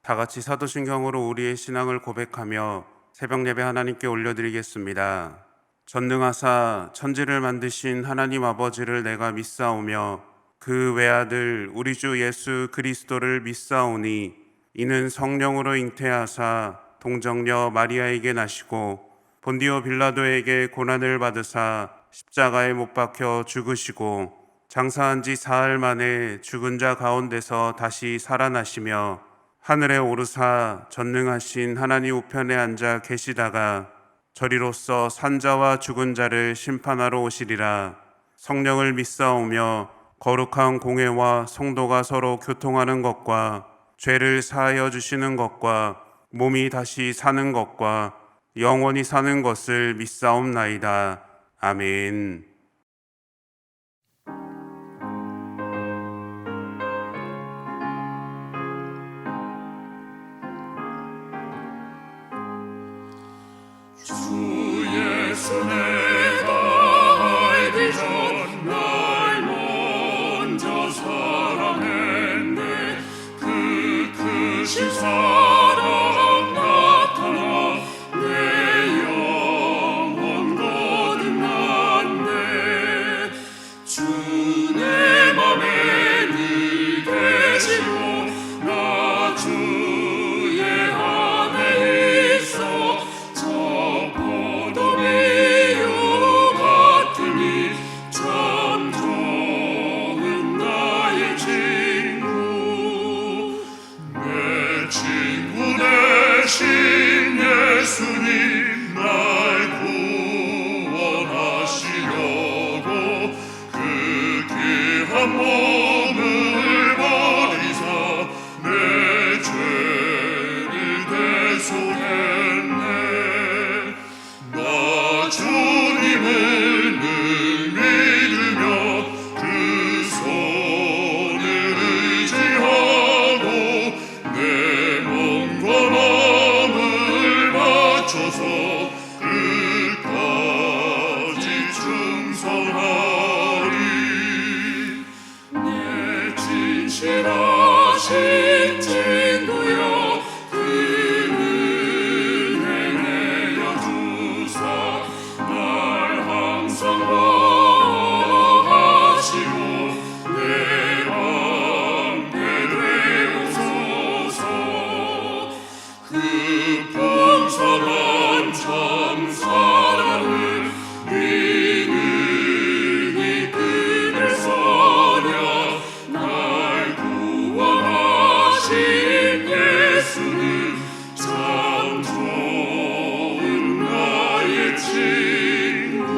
다 같이 사도신경으로 우리의 신앙을 고백하며 새벽 예배 하나님께 올려드리겠습니다. 전능하사 천지를 만드신 하나님 아버지를 내가 믿사오며 그 외아들 우리 주 예수 그리스도를 믿사오니 이는 성령으로 잉태하사 동정녀 마리아에게 나시고 본디오 빌라도에게 고난을 받으사 십자가에 못 박혀 죽으시고 장사한 지 사흘 만에 죽은 자 가운데서 다시 살아나시며 하늘에 오르사 전능하신 하나님 우편에 앉아 계시다가 저리로서 산자와 죽은 자를 심판하러 오시리라. 성령을 믿사오며 거룩한 공회와 성도가 서로 교통하는 것과 죄를 사하여 주시는 것과 몸이 다시 사는 것과 영원히 사는 것을 믿사옵나이다. 아멘. 주 예수 내가 알기 전 날 먼저 사랑했네. 그 크신 사랑 나타나 내 영혼 거듭났네. 주 내 맘에 늘 계시고 나 주의 안에 있어. 저 포도비유 같으니 참 좋은 나의 친구. 내 친구 되신 예수님 날 구원하시려고 그 귀한 몸을 버리사 내 죄를 대속했네. 나 주님을 늘 믿으며 그 손을 의지하고 내 몸과 마음을 바쳐서 끝까지 충성하리. 내 진실하신 친구여 그 은혜 내려주사 날 항상 보호하시고 내 방패 되옵소서. 그 풍성한 참 사랑을 믿으니 그댈 서랴. 날 구원하신 예수는 참 좋은 나의 친구.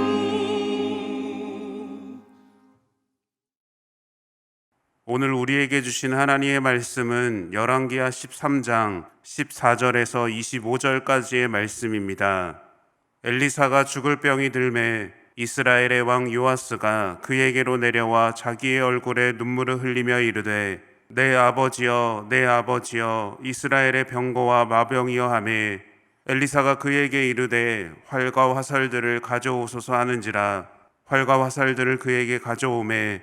오늘 우리에게 주신 하나님의 말씀은 열왕기하 13장 14절에서 25절까지의 말씀입니다. 엘리사가 죽을 병이 들매 이스라엘의 왕 요아스가 그에게로 내려와 자기의 얼굴에 눈물을 흘리며 이르되 내 아버지여 내 아버지여 이스라엘의 병거와 마병이여 하매 엘리사가 그에게 이르되 활과 화살들을 가져오소서 하는지라 활과 화살들을 그에게 가져오매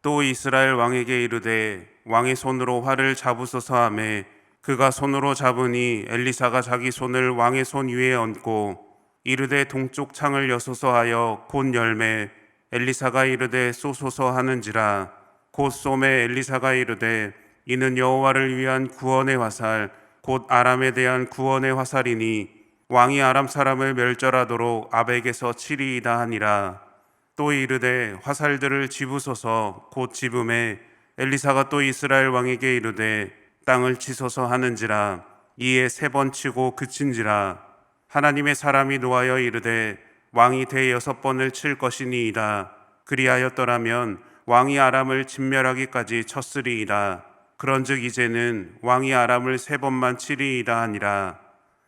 또 이스라엘 왕에게 이르되 왕의 손으로 활을 잡으소서 하매 그가 손으로 잡으니 엘리사가 자기 손을 왕의 손 위에 얹고 이르되 동쪽 창을 여소서 하여 곧 열매 엘리사가 이르되 쏘소서 하는지라 곧 쏘매 엘리사가 이르되 이는 여호와를 위한 구원의 화살 곧 아람에 대한 구원의 화살이니 왕이 아람 사람을 멸절하도록 아벡에서 치리이다 하니라. 또 이르되 화살들을 집으소서 곧 집음에 엘리사가 또 이스라엘 왕에게 이르되 땅을 치소서 하는지라 이에 3번 치고 그친지라. 하나님의 사람이 노하여 이르되 왕이 대6번을 칠 것이니이다. 그리하였더라면 왕이 아람을 진멸하기까지 쳤으리이다. 그런즉 이제는 왕이 아람을 3번만 치리이다 하니라.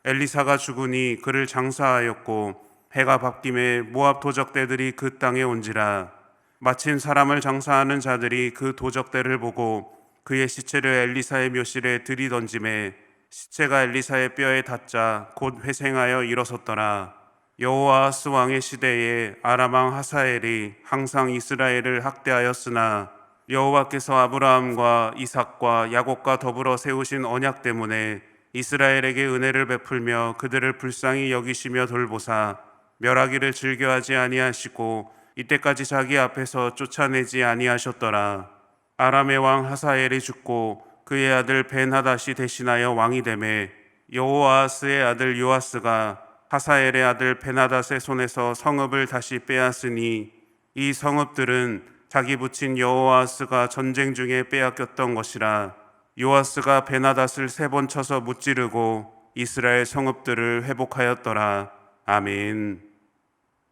엘리사가 죽으니 그를 장사하였고 해가 바뀜에 모압 도적대들이 그 땅에 온지라. 마침 사람을 장사하는 자들이 그 도적대를 보고 그의 시체를 엘리사의 묘실에 들이던짐에 시체가 엘리사의 뼈에 닿자 곧 회생하여 일어섰더라. 여호아하스 왕의 시대에 아람 왕 하사엘이 항상 이스라엘을 학대하였으나 여호와께서 아브라함과 이삭과 야곱과 더불어 세우신 언약 때문에 이스라엘에게 은혜를 베풀며 그들을 불쌍히 여기시며 돌보사 멸하기를 즐겨하지 아니하시고 이때까지 자기 앞에서 쫓아내지 아니하셨더라. 아람의 왕 하사엘이 죽고 그의 아들 벤하닷이 대신하여 왕이 되매 여호아스의 아들 요아스가 하사엘의 아들 벤하닷의 손에서 성읍을 다시 빼앗으니 이 성읍들은 자기 부친 여호아스가 전쟁 중에 빼앗겼던 것이라. 요아스가 벤하닷을 3번 쳐서 무찌르고 이스라엘 성읍들을 회복하였더라. 아멘.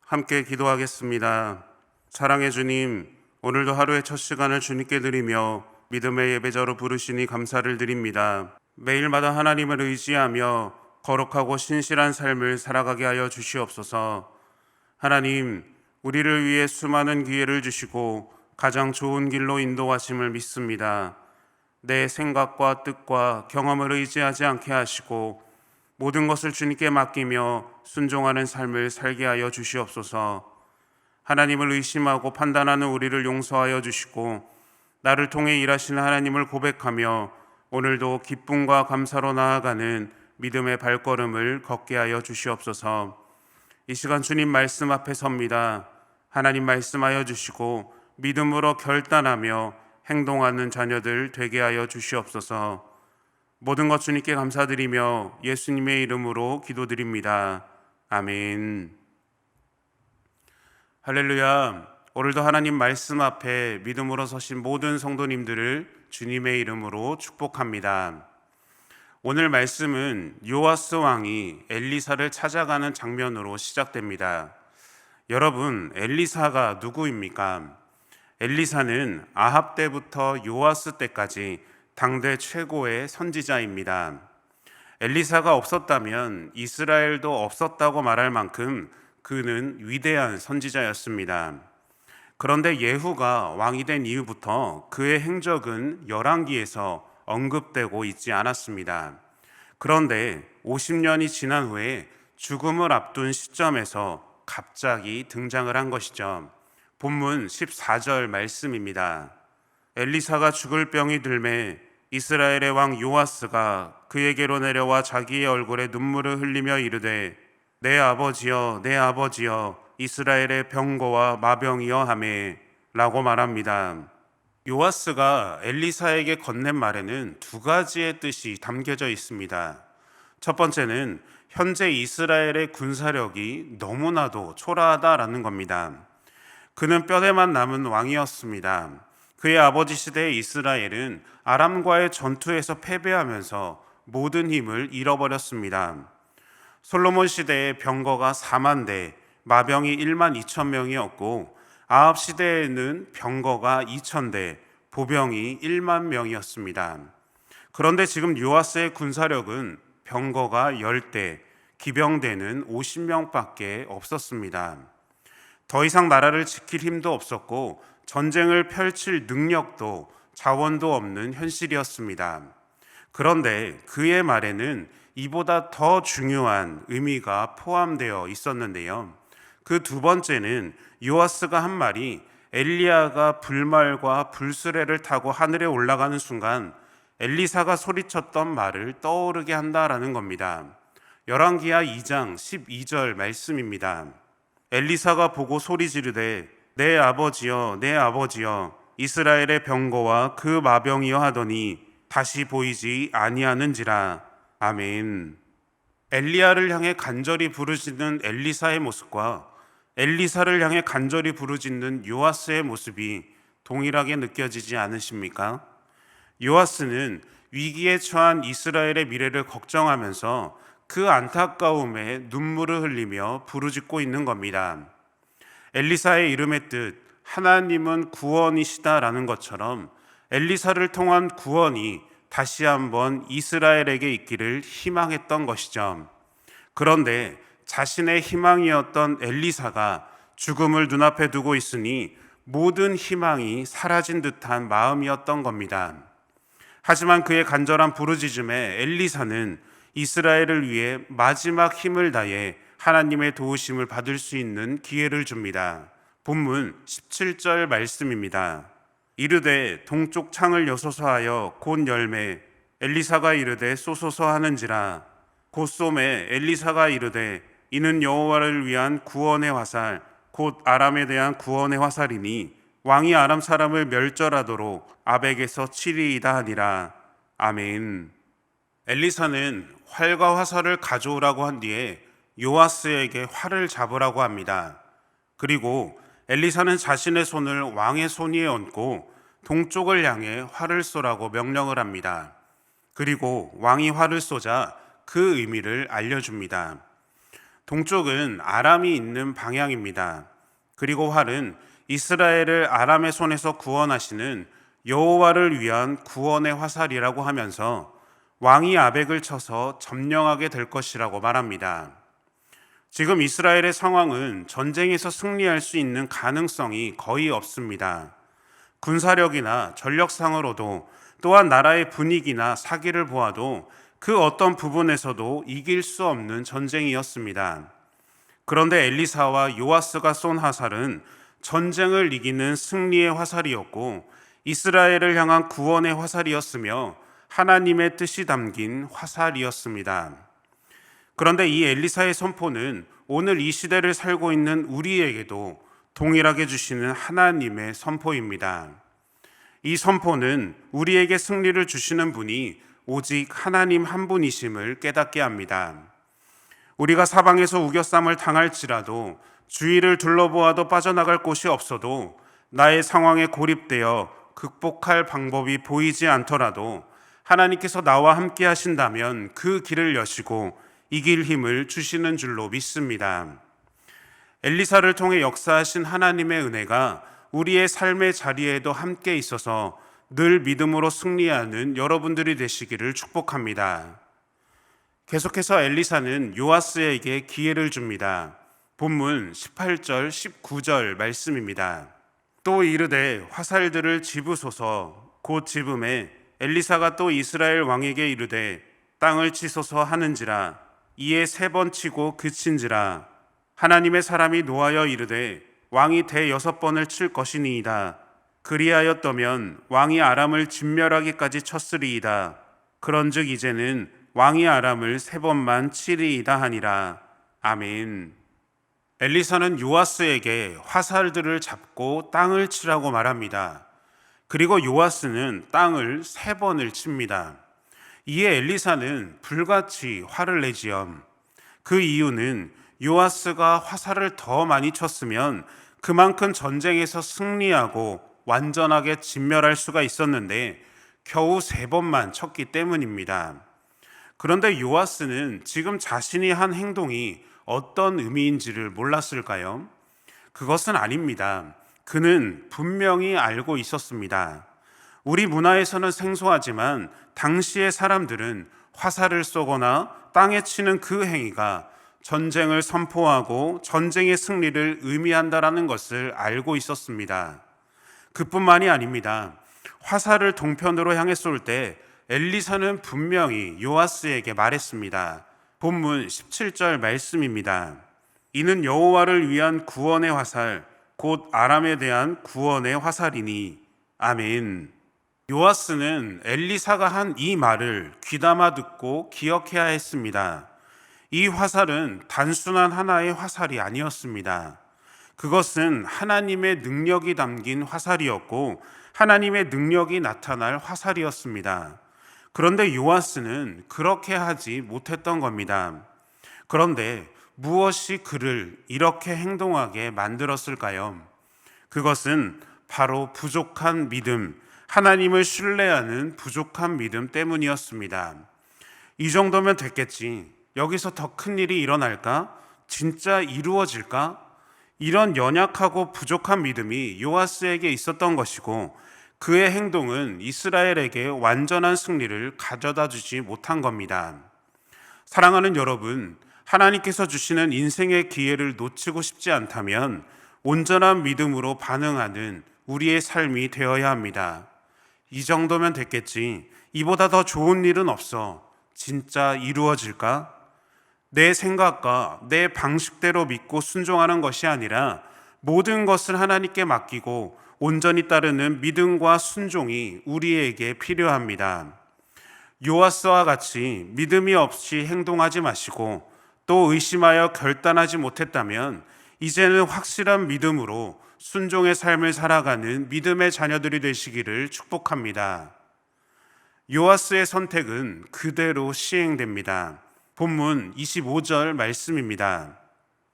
함께 기도하겠습니다. 사랑의 주님, 오늘도 하루의 첫 시간을 주님께 드리며 믿음의 예배자로 부르시니 감사를 드립니다. 매일마다 하나님을 의지하며 거룩하고 신실한 삶을 살아가게 하여 주시옵소서. 하나님, 우리를 위해 수많은 기회를 주시고 가장 좋은 길로 인도하심을 믿습니다. 내 생각과 뜻과 경험을 의지하지 않게 하시고 모든 것을 주님께 맡기며 순종하는 삶을 살게 하여 주시옵소서. 하나님을 의심하고 판단하는 우리를 용서하여 주시고 나를 통해 일하시는 하나님을 고백하며 오늘도 기쁨과 감사로 나아가는 믿음의 발걸음을 걷게 하여 주시옵소서. 이 시간 주님 말씀 앞에 섭니다. 하나님 말씀하여 주시고 믿음으로 결단하며 행동하는 자녀들 되게 하여 주시옵소서. 모든 것 주님께 감사드리며 예수님의 이름으로 기도드립니다. 아멘. 할렐루야. 오늘도 하나님 말씀 앞에 믿음으로 서신 모든 성도님들을 주님의 이름으로 축복합니다. 오늘 말씀은 요아스 왕이 엘리사를 찾아가는 장면으로 시작됩니다. 여러분, 엘리사가 누구입니까? 엘리사는 아합 때부터 요아스 때까지 당대 최고의 선지자입니다. 엘리사가 없었다면 이스라엘도 없었다고 말할 만큼 그는 위대한 선지자였습니다. 그런데 예후가 왕이 된 이후부터 그의 행적은 열왕기에서 언급되고 있지 않았습니다. 그런데 50년이 지난 후에 죽음을 앞둔 시점에서 갑자기 등장을 한 것이죠. 본문 14절 말씀입니다. 엘리사가 죽을 병이 들매 이스라엘의 왕 요아스가 그에게로 내려와 자기의 얼굴에 눈물을 흘리며 이르되 내 아버지여 내 아버지여 이스라엘의 병거와 마병이여 하매 라고 말합니다. 요아스가 엘리사에게 건넨 말에는 2가지의 뜻이 담겨져 있습니다. 첫 번째는 현재 이스라엘의 군사력이 너무나도 초라하다라는 겁니다. 그는 뼈대만 남은 왕이었습니다. 그의 아버지 시대의 이스라엘은 아람과의 전투에서 패배하면서 모든 힘을 잃어버렸습니다. 솔로몬 시대의 병거가 4만 대, 마병이 1만 2천 명이었고 아합 시대에는 병거가 2천 대, 보병이 1만 명이었습니다. 그런데 지금 요아스의 군사력은 병거가 10대, 기병대는 50명밖에 없었습니다. 더 이상 나라를 지킬 힘도 없었고 전쟁을 펼칠 능력도 자원도 없는 현실이었습니다. 그런데 그의 말에는 이보다 더 중요한 의미가 포함되어 있었는데요. 그 2번째는 요아스가 한 말이 엘리야가 불말과 불수레를 타고 하늘에 올라가는 순간 엘리사가 소리쳤던 말을 떠오르게 한다라는 겁니다. 열왕기하 2장 12절 말씀입니다. 엘리사가 보고 소리 지르되 내 아버지여 내 아버지여 이스라엘의 병거와 그 마병이여 하더니 다시 보이지 아니하는지라. 아멘. 엘리야를 향해 간절히 부르짖는 엘리사의 모습과 엘리사를 향해 간절히 부르짖는 요아스의 모습이 동일하게 느껴지지 않으십니까? 요아스는 위기에 처한 이스라엘의 미래를 걱정하면서 그 안타까움에 눈물을 흘리며 부르짖고 있는 겁니다. 엘리사의 이름의 뜻, 하나님은 구원이시다라는 것처럼 엘리사를 통한 구원이 다시 한번 이스라엘에게 있기를 희망했던 것이죠. 그런데 자신의 희망이었던 엘리사가 죽음을 눈앞에 두고 있으니 모든 희망이 사라진 듯한 마음이었던 겁니다. 하지만 그의 간절한 부르짖음에 엘리사는 이스라엘을 위해 마지막 힘을 다해 하나님의 도우심을 받을 수 있는 기회를 줍니다. 본문 17절 말씀입니다. 이르되 동쪽 창을 여소서 곧 열매. 엘리사가 이르되 쏘소서 하는지라. 곧 쏘매 엘리사가 이르되 이는 여호와를 위한 구원의 화살 곧 아람에 대한 구원의 화살이니 왕이 아람 사람을 멸절하도록 아벡에서 치리이다 하니라. 아멘. 엘리사는 활과 화살을 가져오라고 한 뒤에 요아스에게 활을 잡으라고 합니다. 그리고 엘리사는 자신의 손을 왕의 손 위에 얹고 동쪽을 향해 활을 쏘라고 명령을 합니다. 그리고 왕이 활을 쏘자 그 의미를 알려줍니다. 동쪽은 아람이 있는 방향입니다. 그리고 활은 이스라엘을 아람의 손에서 구원하시는 여호와를 위한 구원의 화살이라고 하면서 왕이 아벡을 쳐서 점령하게 될 것이라고 말합니다. 지금 이스라엘의 상황은 전쟁에서 승리할 수 있는 가능성이 거의 없습니다. 군사력이나 전력상으로도 또한 나라의 분위기나 사기를 보아도 그 어떤 부분에서도 이길 수 없는 전쟁이었습니다. 그런데 엘리사와 요아스가 쏜 화살은 전쟁을 이기는 승리의 화살이었고 이스라엘을 향한 구원의 화살이었으며 하나님의 뜻이 담긴 화살이었습니다. 그런데 이 엘리사의 선포는 오늘 이 시대를 살고 있는 우리에게도 동일하게 주시는 하나님의 선포입니다. 이 선포는 우리에게 승리를 주시는 분이 오직 하나님 한 분이심을 깨닫게 합니다. 우리가 사방에서 우겨쌈을 당할지라도 주위를 둘러보아도 빠져나갈 곳이 없어도 나의 상황에 고립되어 극복할 방법이 보이지 않더라도 하나님께서 나와 함께 하신다면 그 길을 여시고 이길 힘을 주시는 줄로 믿습니다. 엘리사를 통해 역사하신 하나님의 은혜가 우리의 삶의 자리에도 함께 있어서 늘 믿음으로 승리하는 여러분들이 되시기를 축복합니다. 계속해서 엘리사는 요아스에게 기회를 줍니다. 본문 18절, 19절 말씀입니다. 또 이르되 화살들을 집으소서. 곧 집음에 엘리사가 또 이스라엘 왕에게 이르되 땅을 치소서 하는지라. 이에 3번 치고 그친지라. 하나님의 사람이 노하여 이르되 왕이 6번을 칠 것이니이다. 그리하였더면 왕이 아람을 진멸하기까지 쳤으리이다. 그런즉 이제는 왕이 아람을 3번만 치리이다 하니라. 아멘. 엘리사는 요아스에게 화살들을 잡고 땅을 치라고 말합니다. 그리고 요아스는 땅을 3번을 칩니다. 이에 엘리사는 불같이 화를 내지요. 그 이유는 요아스가 화살을 더 많이 쳤으면 그만큼 전쟁에서 승리하고 완전하게 진멸할 수가 있었는데 겨우 3번만 쳤기 때문입니다. 그런데 요아스는 지금 자신이 한 행동이 어떤 의미인지를 몰랐을까요? 그것은 아닙니다. 그는 분명히 알고 있었습니다. 우리 문화에서는 생소하지만 당시의 사람들은 화살을 쏘거나 땅에 치는 그 행위가 전쟁을 선포하고 전쟁의 승리를 의미한다라는 것을 알고 있었습니다. 그뿐만이 아닙니다. 화살을 동편으로 향해 쏠 때 엘리사는 분명히 요아스에게 말했습니다. 본문 17절 말씀입니다. 이는 여호와를 위한 구원의 화살 곧 아람에 대한 구원의 화살이니. 아멘. 요아스는 엘리사가 한 이 말을 귀담아 듣고 기억해야 했습니다. 이 화살은 단순한 하나의 화살이 아니었습니다. 그것은 하나님의 능력이 담긴 화살이었고 하나님의 능력이 나타날 화살이었습니다. 그런데 요아스는 그렇게 하지 못했던 겁니다. 그런데 무엇이 그를 이렇게 행동하게 만들었을까요? 그것은 바로 부족한 믿음, 하나님을 신뢰하는 부족한 믿음 때문이었습니다. 이 정도면 됐겠지. 여기서 더 큰 일이 일어날까? 진짜 이루어질까? 이런 연약하고 부족한 믿음이 요아스에게 있었던 것이고 그의 행동은 이스라엘에게 완전한 승리를 가져다 주지 못한 겁니다. 사랑하는 여러분, 하나님께서 주시는 인생의 기회를 놓치고 싶지 않다면 온전한 믿음으로 반응하는 우리의 삶이 되어야 합니다. 이 정도면 됐겠지. 이보다 더 좋은 일은 없어. 진짜 이루어질까? 내 생각과 내 방식대로 믿고 순종하는 것이 아니라 모든 것을 하나님께 맡기고 온전히 따르는 믿음과 순종이 우리에게 필요합니다. 요아스와 같이 믿음이 없이 행동하지 마시고 또 의심하여 결단하지 못했다면 이제는 확실한 믿음으로 순종의 삶을 살아가는 믿음의 자녀들이 되시기를 축복합니다. 요아스의 선택은 그대로 시행됩니다. 본문 25절 말씀입니다.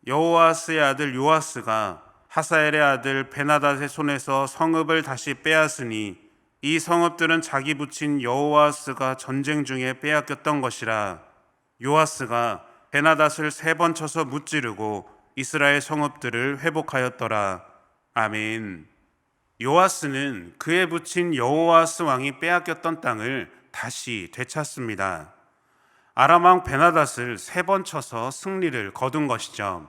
여호아스의 아들 요아스가 하사엘의 아들 베나닷의 손에서 성읍을 다시 빼앗으니 이 성읍들은 자기 부친 여호아스가 전쟁 중에 빼앗겼던 것이라. 요아스가 베나닷을 3번 쳐서 무찌르고 이스라엘 성읍들을 회복하였더라. 아멘. 요아스는 그의 부친 여호아스 왕이 빼앗겼던 땅을 다시 되찾습니다. 아람 왕 베나닷을 3번 쳐서 승리를 거둔 것이죠.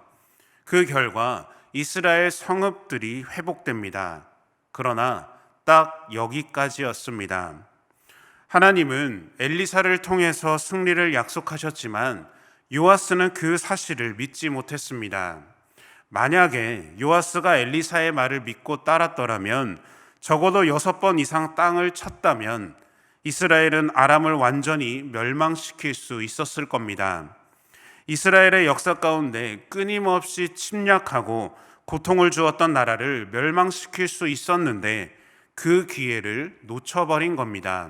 그 결과 이스라엘 성읍들이 회복됩니다. 그러나 딱 여기까지였습니다. 하나님은 엘리사를 통해서 승리를 약속하셨지만 요아스는 그 사실을 믿지 못했습니다. 만약에 요아스가 엘리사의 말을 믿고 따랐더라면 적어도 6번 이상 땅을 쳤다면 이스라엘은 아람을 완전히 멸망시킬 수 있었을 겁니다. 이스라엘의 역사 가운데 끊임없이 침략하고 고통을 주었던 나라를 멸망시킬 수 있었는데 그 기회를 놓쳐버린 겁니다.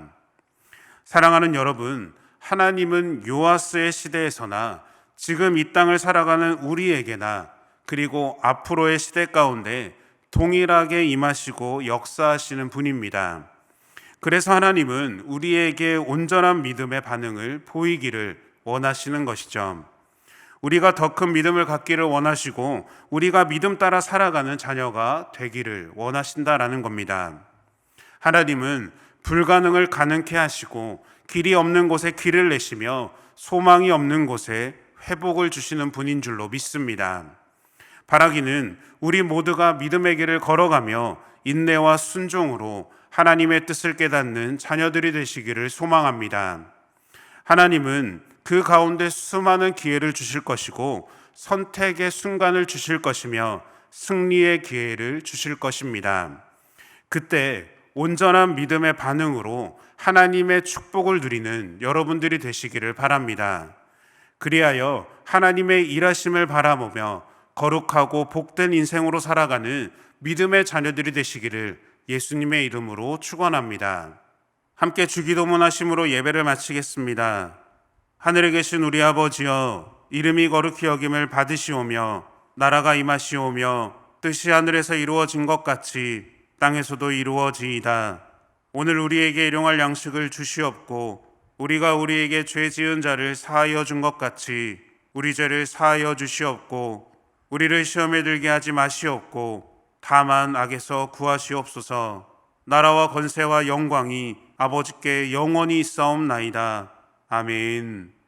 사랑하는 여러분, 하나님은 요아스의 시대에서나 지금 이 땅을 살아가는 우리에게나 그리고 앞으로의 시대 가운데 동일하게 임하시고 역사하시는 분입니다. 그래서 하나님은 우리에게 온전한 믿음의 반응을 보이기를 원하시는 것이죠. 우리가 더 큰 믿음을 갖기를 원하시고 우리가 믿음 따라 살아가는 자녀가 되기를 원하신다라는 겁니다. 하나님은 불가능을 가능케 하시고 길이 없는 곳에 길을 내시며 소망이 없는 곳에 회복을 주시는 분인 줄로 믿습니다. 바라기는 우리 모두가 믿음의 길을 걸어가며 인내와 순종으로 하나님의 뜻을 깨닫는 자녀들이 되시기를 소망합니다. 하나님은 그 가운데 수많은 기회를 주실 것이고 선택의 순간을 주실 것이며 승리의 기회를 주실 것입니다. 그때 온전한 믿음의 반응으로 하나님의 축복을 누리는 여러분들이 되시기를 바랍니다. 그리하여 하나님의 일하심을 바라보며 거룩하고 복된 인생으로 살아가는 믿음의 자녀들이 되시기를 예수님의 이름으로 축원합니다. 함께 주기도문 하심으로 예배를 마치겠습니다. 하늘에 계신 우리 아버지여, 이름이 거룩히 여김을 받으시오며 나라가 임하시오며 뜻이 하늘에서 이루어진 것 같이 땅에서도 이루어지이다. 오늘 우리에게 일용할 양식을 주시옵고 우리가 우리에게 죄 지은 자를 사하여 준 것 같이 우리 죄를 사하여 주시옵고 우리를 시험에 들게 하지 마시옵고 다만 악에서 구하시옵소서. 나라와 권세와 영광이 아버지께 영원히 있사옵나이다. 아멘.